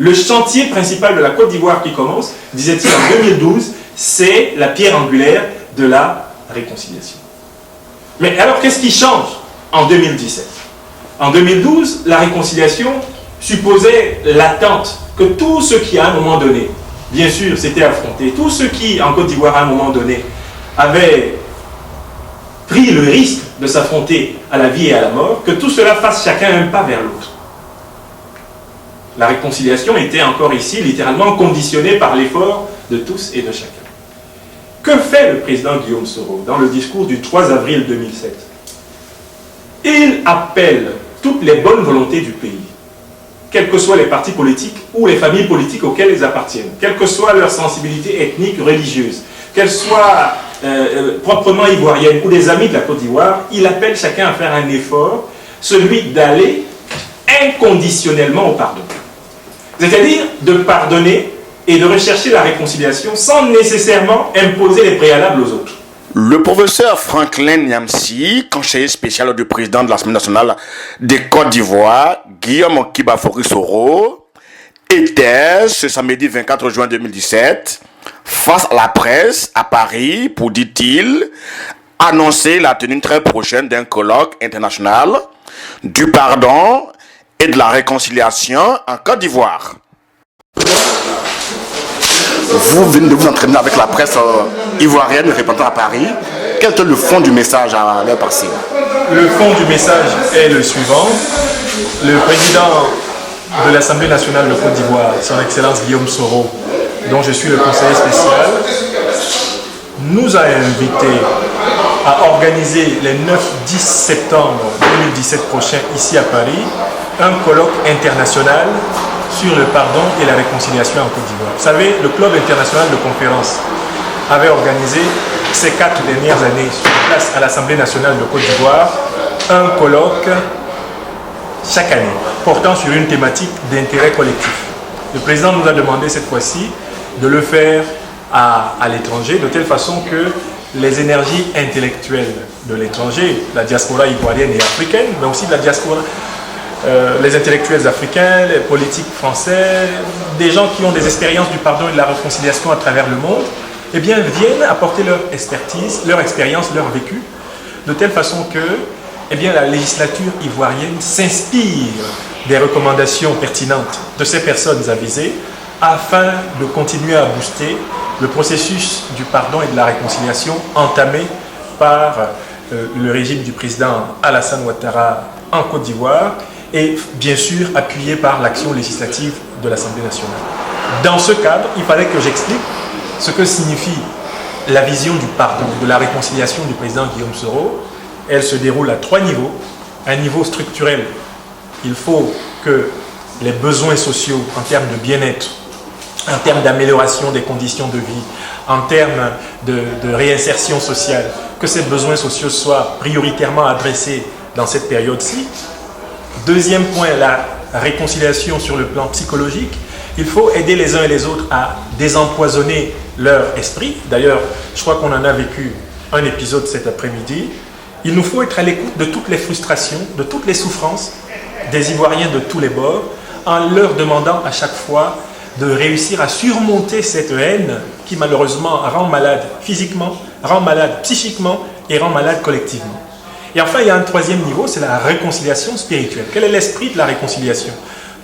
Le chantier principal de la Côte d'Ivoire qui commence, disait-il en 2012, c'est la pierre angulaire de la réconciliation. Mais alors, qu'est-ce qui change en 2017? En 2012, la réconciliation supposait l'attente que tous ceux qui, à un moment donné, bien sûr, s'étaient affrontés, tous ceux qui, en Côte d'Ivoire, à un moment donné, avaient pris le risque de s'affronter à la vie et à la mort, que tout cela fasse chacun un pas vers l'autre. La réconciliation était encore ici, littéralement, conditionnée par l'effort de tous et de chacun. Que fait le président Guillaume Soro dans le discours du 3 avril 2007? Il appelle toutes les bonnes volontés du pays, quels que soient les partis politiques ou les familles politiques auxquelles ils appartiennent, quelle que soit leur sensibilité ethnique ou religieuse, qu'elles soient proprement ivoiriennes ou des amis de la Côte d'Ivoire, il appelle chacun à faire un effort, celui d'aller inconditionnellement au pardon. C'est-à-dire de pardonner et de rechercher la réconciliation sans nécessairement imposer les préalables aux autres. Le professeur Franklin Nyamsi, conseiller spécial du président de l'Assemblée nationale de Côte d'Ivoire, Guillaume Kibafori Soro, était ce samedi 24 juin 2017 face à la presse à Paris pour, dit-il, annoncer la tenue très prochaine d'un colloque international du pardon et de la réconciliation en Côte d'Ivoire. Vous venez de vous entraîner avec la presse ivoirienne représentant à Paris. Quel est le fond du message à leur passer? Le fond du message est le suivant. Le président de l'Assemblée nationale de Côte d'Ivoire, son Excellence Guillaume Soro, dont je suis le conseiller spécial, nous a invités à organiser les 9-10 septembre 2017 prochains ici à Paris un colloque international sur le pardon et la réconciliation en Côte d'Ivoire. Vous savez, le Club international de conférences avait organisé ces 4 dernières années sur place à l'Assemblée nationale de Côte d'Ivoire un colloque chaque année portant sur une thématique d'intérêt collectif. Le président nous a demandé cette fois-ci de le faire à l'étranger de telle façon que les énergies intellectuelles de l'étranger, la diaspora ivoirienne et africaine, mais aussi de la diaspora les intellectuels africains, les politiques français, des gens qui ont des expériences du pardon et de la réconciliation à travers le monde, eh bien, viennent apporter leur expertise, leur expérience, leur vécu, de telle façon que eh bien, la législature ivoirienne s'inspire des recommandations pertinentes de ces personnes avisées afin de continuer à booster le processus du pardon et de la réconciliation entamé par le régime du président Alassane Ouattara en Côte d'Ivoire et bien sûr appuyé par l'action législative de l'Assemblée nationale. Dans ce cadre, il fallait que j'explique ce que signifie la vision du pardon, de la réconciliation du président Guillaume Soro. Elle se déroule à 3 niveaux. Un niveau structurel, il faut que les besoins sociaux en termes de bien-être, en termes d'amélioration des conditions de vie, en termes de réinsertion sociale, que ces besoins sociaux soient prioritairement adressés dans cette période-ci. Deuxième point, la réconciliation sur le plan psychologique. Il faut aider les uns et les autres à désempoisonner leur esprit. D'ailleurs, je crois qu'on en a vécu un épisode cet après-midi. Il nous faut être à l'écoute de toutes les frustrations, de toutes les souffrances des Ivoiriens de tous les bords, en leur demandant à chaque fois de réussir à surmonter cette haine qui malheureusement rend malade physiquement, rend malade psychiquement et rend malade collectivement. Et enfin, il y a un troisième niveau, c'est la réconciliation spirituelle. Quel est l'esprit de la réconciliation?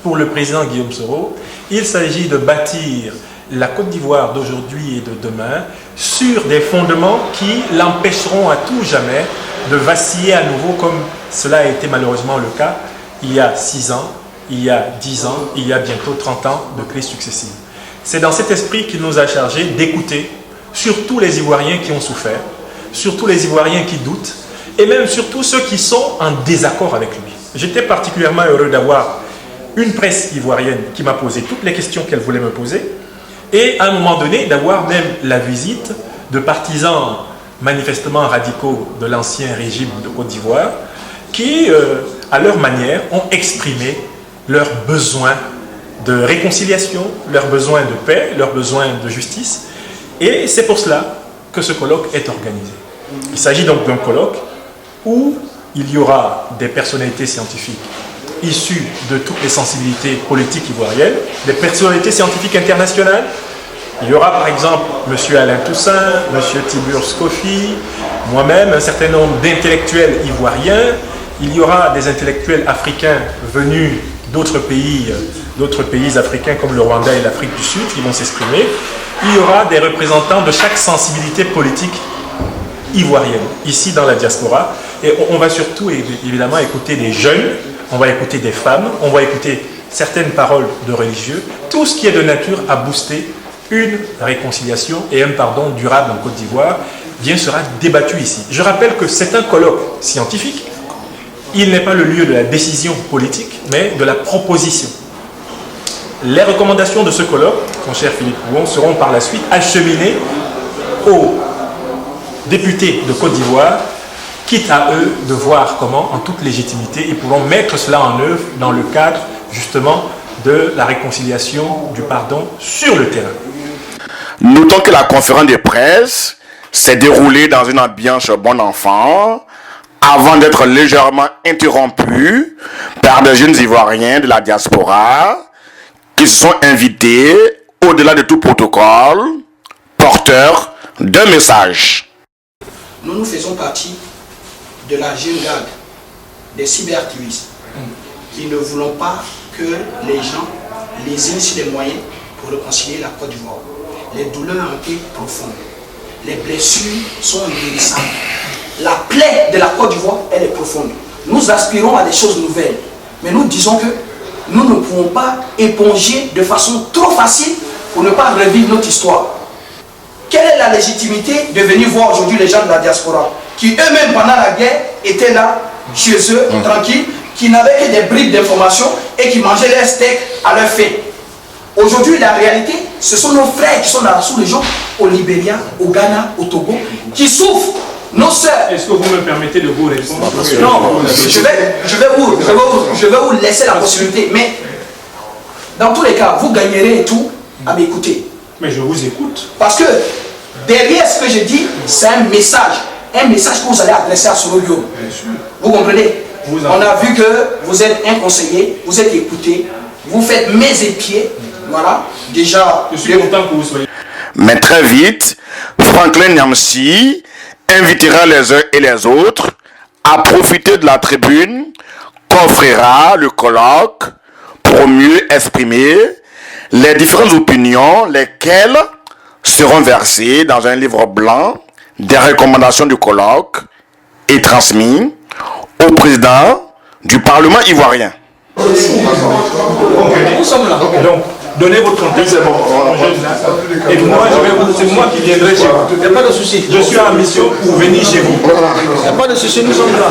Pour le président Guillaume Soro, il s'agit de bâtir la Côte d'Ivoire d'aujourd'hui et de demain sur des fondements qui l'empêcheront à tout jamais de vaciller à nouveau comme cela a été malheureusement le cas il y a 6 ans, il y a 10 ans, il y a bientôt 30 ans de crises successives. C'est dans cet esprit qu'il nous a chargé d'écouter surtout les Ivoiriens qui ont souffert, surtout les Ivoiriens qui doutent, et même surtout ceux qui sont en désaccord avec lui. J'étais particulièrement heureux d'avoir une presse ivoirienne qui m'a posé toutes les questions qu'elle voulait me poser, et à un moment donné, d'avoir même la visite de partisans manifestement radicaux de l'ancien régime de Côte d'Ivoire, qui, à leur manière, ont exprimé leurs besoins de réconciliation, leurs besoins de paix, leurs besoins de justice. Et c'est pour cela que ce colloque est organisé. Il s'agit donc d'un colloque où il y aura des personnalités scientifiques issus de toutes les sensibilités politiques ivoiriennes, des personnalités scientifiques internationales. Il y aura par exemple M. Alain Toussaint, M. Tiburce Kofi, moi-même, un certain nombre d'intellectuels ivoiriens. Il y aura des intellectuels africains venus d'autres pays africains comme le Rwanda et l'Afrique du Sud qui vont s'exprimer. Il y aura des représentants de chaque sensibilité politique ivoirienne, ici dans la diaspora. Et on va surtout évidemment écouter des jeunes, on va écouter des femmes, on va écouter certaines paroles de religieux, tout ce qui est de nature à booster une réconciliation et un pardon durable en Côte d'Ivoire, bien sera débattu ici. Je rappelle que c'est un colloque scientifique, il n'est pas le lieu de la décision politique, mais de la proposition. Les recommandations de ce colloque, mon cher Philippe Pouon, seront par la suite acheminées aux députés de Côte d'Ivoire, quitte à eux de voir comment, en toute légitimité, ils pourront mettre cela en œuvre dans le cadre, justement, de la réconciliation, du pardon, sur le terrain. Notons que la conférence de presse s'est déroulée dans une ambiance bon enfant, avant d'être légèrement interrompue par des jeunes Ivoiriens de la diaspora qui se sont invités, au-delà de tout protocole, porteurs d'un message. Nous faisons partie de la jeune garde des cyberactivistes qui ne voulons pas que les gens les initient les moyens pour réconcilier la Côte d'Ivoire. Les douleurs ont été profondes. Les blessures sont guérissables. La plaie de la Côte d'Ivoire, elle est profonde. Nous aspirons à des choses nouvelles. Mais nous disons que nous ne pouvons pas éponger de façon trop facile pour ne pas revivre notre histoire. Quelle est la légitimité de venir voir aujourd'hui les gens de la diaspora qui eux-mêmes pendant la guerre étaient là, chez eux, tranquilles, qui n'avaient que des bribes d'informations et qui mangeaient leurs steaks à leur faim. Aujourd'hui, la réalité, ce sont nos frères qui sont dans la sous-région, au Libéria, au Ghana, au Togo, qui souffrent. Nos sœurs. Est-ce que vous me permettez de vous répondre? Non, je vais vous laisser la possibilité. Mais dans tous les cas, vous gagnerez et tout à m'écouter. Mais je vous écoute. Parce que derrière ce que je dis, c'est un message que vous allez adresser à Soro-Guillaume. Vous comprenez? On a vu que vous êtes un conseiller, vous êtes écouté, vous faites mes épieds. Voilà, déjà. Je suis content que vous soyez. Mais très vite, Franklin Nyamsi invitera les uns et les autres à profiter de la tribune qu'offrira le colloque pour mieux exprimer les différentes opinions, lesquelles seront versées dans un livre blanc des recommandations du colloque et transmis au président du Parlement ivoirien. Nous sommes là. Donc, donnez votre contexte. Et moi, c'est moi qui viendrai chez vous. Il n'y a pas de souci. Je suis en mission pour venir chez vous. Il n'y a pas de souci, nous sommes là.